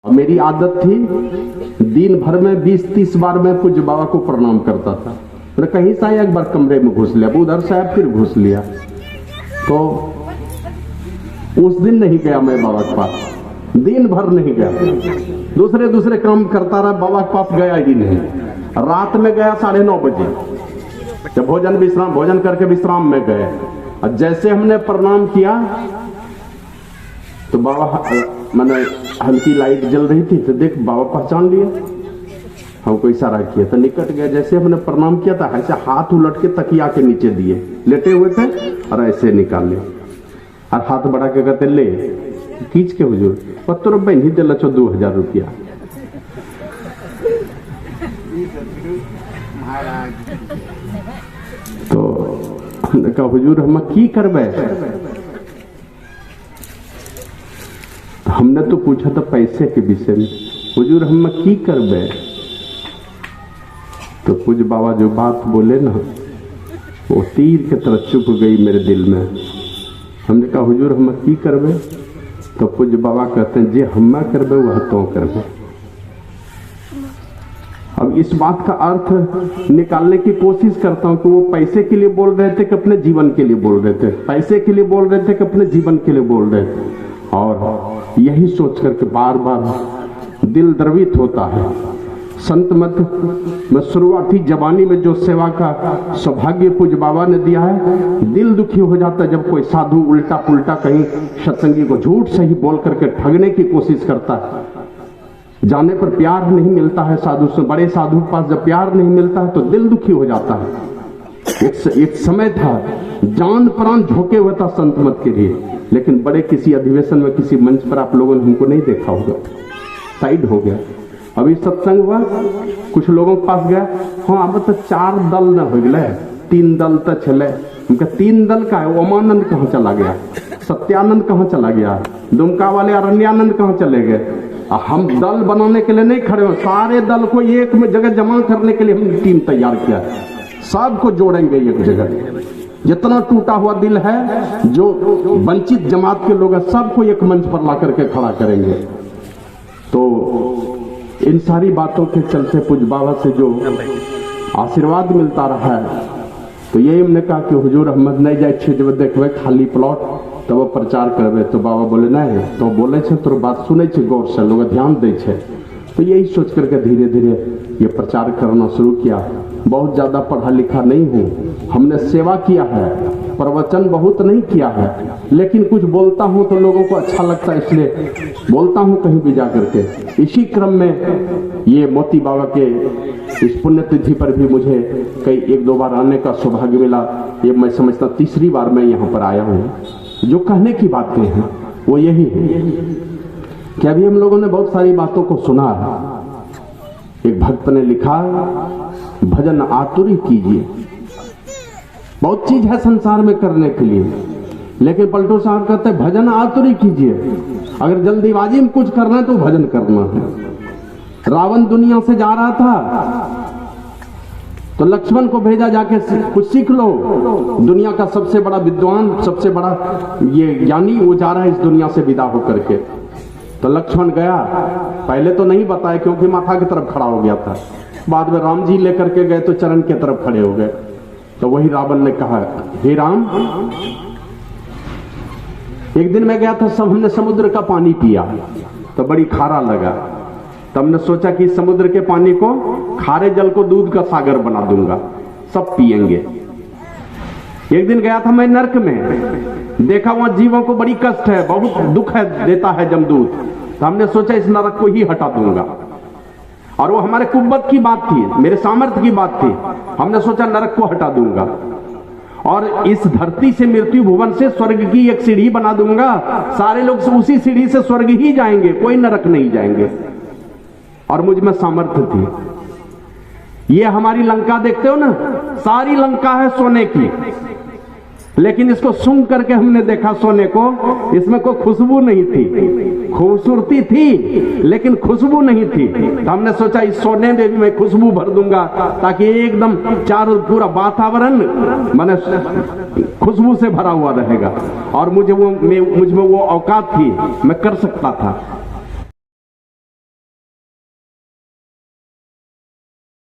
मेरी आदत थी दिन भर में 20-30 बार मैं पूज्य बाबा को प्रणाम करता था। मैंने कहीं से आया एक बार कमरे में घुस लिया, उधर से आया फिर घुस लिया, तो उस दिन नहीं गया मैं बाबा के पास, दिन भर नहीं गया, दूसरे काम करता रहा, बाबा के पास गया ही नहीं। रात में गया 9:30 बजे, जब भोजन करके विश्राम में गए, और जैसे हमने प्रणाम किया तो बाबा मैंने हल्की लाइट जल रही थी, तो देख बाबा पहचान लिया, हमको इशारा किया तो निकट गया। जैसे हमने प्रणाम किया था ऐसे हाथ उलट के तकिया के नीचे दिए, लेटे हुए थे और ऐसे निकाल लिया और हाथ बढ़ा के कहते ले खींच के हुजूर पत्थर बहन ही दिल 2000 रुपया। तो हमने कहा हुजूर हम की करबे, हमने तो पूछा था पैसे के विषय में, हुजूर हम की करबे। तो पूज्य बाबा जो बात बोले ना वो तीर के तरह चुप गई मेरे दिल में। हमने कहा हुजूर हम की करबे, तो पूज्य बाबा कहते हैं जे हम करबे वह तो करबे। अब इस बात का अर्थ निकालने की कोशिश करता हूं कि वो पैसे के लिए बोल रहे थे कि अपने जीवन के लिए बोल रहे थे, पैसे के लिए बोल रहे थे कि अपने जीवन के लिए बोल रहे थे। और यही सोच करके बार बार दिल द्रवित होता है। संत मत में शुरुआती जवानी में जो सेवा का सौभाग्य पूज्य बाबा ने दिया है, दिल दुखी हो जाता है जब कोई साधु उल्टा पुल्टा कहीं सत्संगी को झूठ सही बोल करके ठगने की कोशिश करता है। जाने पर प्यार नहीं मिलता है साधु से, बड़े साधु के पास जब प्यार नहीं मिलता है तो दिल दुखी हो जाता है। एक समय था जान प्राण झोंके हुए था संत मत के लिए, लेकिन बड़े किसी अधिवेशन में किसी मंच पर आप लोगों ने हमको नहीं देखा होगा, साइड हो गया। अभी सत्संग हुआ, कुछ लोगों के पास गया, हाँ अब तो 4 दल न हो गए, 3 दल तो चले। उनका 3 दल का है, ओमानंद कहाँ चला गया, सत्यानंद कहाँ चला गया, दुमका वाले अरण्यानंद कहाँ चले गए। हम दल बनाने के लिए नहीं खड़े हो, सारे दल को एक में जगह जमा करने के लिए हमने टीम तैयार किया, सबको जोड़ेंगे एक जगह। जितना टूटा हुआ दिल है, जो वंचित जमात के लोग हैं, सबको एक मंच पर ला करके खड़ा करेंगे। तो इन सारी बातों के चलते पूज्य बाबा से जो आशीर्वाद मिलता रहा है, तो यही हमने कहा कि हुजूर अहमद नहीं जाए छे जब देखबे खाली प्लॉट तब वो प्रचार करबे। तो बाबा बोले नहीं, तो बोले छे तो बात सुने छे गौर से, लोग ध्यान दे छे। तो यही सोच करके धीरे धीरे ये प्रचार करना शुरू किया। बहुत ज्यादा पढ़ा लिखा नहीं हूँ, हमने सेवा किया है, प्रवचन बहुत नहीं किया है, लेकिन कुछ बोलता हूँ तो लोगों को अच्छा लगता है, इसलिए बोलता हूँ कहीं भी जाकर के। इसी क्रम में ये मोती बाबा के इस पुण्यतिथि पर भी मुझे कई 1-2 बार आने का सौभाग्य मिला। ये मैं समझता 3री बार मैं यहाँ पर आया हूँ। जो कहने की बातें हैं वो यही है कि अभी हम लोगों ने बहुत सारी बातों को सुना है। एक भक्त ने लिखा भजन आतुरी कीजिए, बहुत चीज है संसार में करने के लिए, लेकिन पलटू साहब कहते हैं भजन आतुरी कीजिए। अगर जल्दीबाजी में कुछ करना है तो भजन करना है। रावण दुनिया से जा रहा था तो लक्ष्मण को भेजा जाके कुछ सीख लो, दुनिया का सबसे बड़ा विद्वान, सबसे बड़ा ये ज्ञानी वो जा रहा है इस दुनिया से विदा होकर के। तो लक्ष्मण गया, पहले तो नहीं बताया क्योंकि माथा की तरफ खड़ा हो गया था, बाद में राम जी लेकर के गए तो चरण की तरफ खड़े हो गए। तो वही रावण ने कहा हे राम, एक दिन मैं गया था, सब हमने समुद्र का पानी पिया तो बड़ी खारा लगा, तो हमने सोचा कि समुद्र के पानी को, खारे जल को दूध का सागर बना दूंगा, सब पिएंगे। एक दिन गया था मैं नरक में, देखा वहां जीवों को बड़ी कष्ट है, बहुत दुख है, देता है जमदूत, तो हमने सोचा इस नरक को ही हटा दूंगा। और वो हमारे कुव्वत की बात थी, मेरे सामर्थ्य की बात थी, हमने सोचा नरक को हटा दूंगा और इस धरती से मृत्यु भुवन से स्वर्ग की एक सीढ़ी बना दूंगा, सारे लोग उसी सीढ़ी से स्वर्ग ही जाएंगे, कोई नरक नहीं जाएंगे। और मुझ में सामर्थ्य थी। ये हमारी लंका देखते हो ना, सारी लंका है सोने की, लेकिन इसको सूंघ करके हमने देखा सोने को, इसमें कोई खुशबू नहीं थी, खूबसूरती थी लेकिन खुशबू नहीं थी। तो हमने सोचा इस सोने में भी मैं खुशबू भर दूंगा ताकि एकदम चारों पूरा वातावरण माने खुशबू से भरा हुआ रहेगा। और मुझ में वो औकात थी, मैं कर सकता था।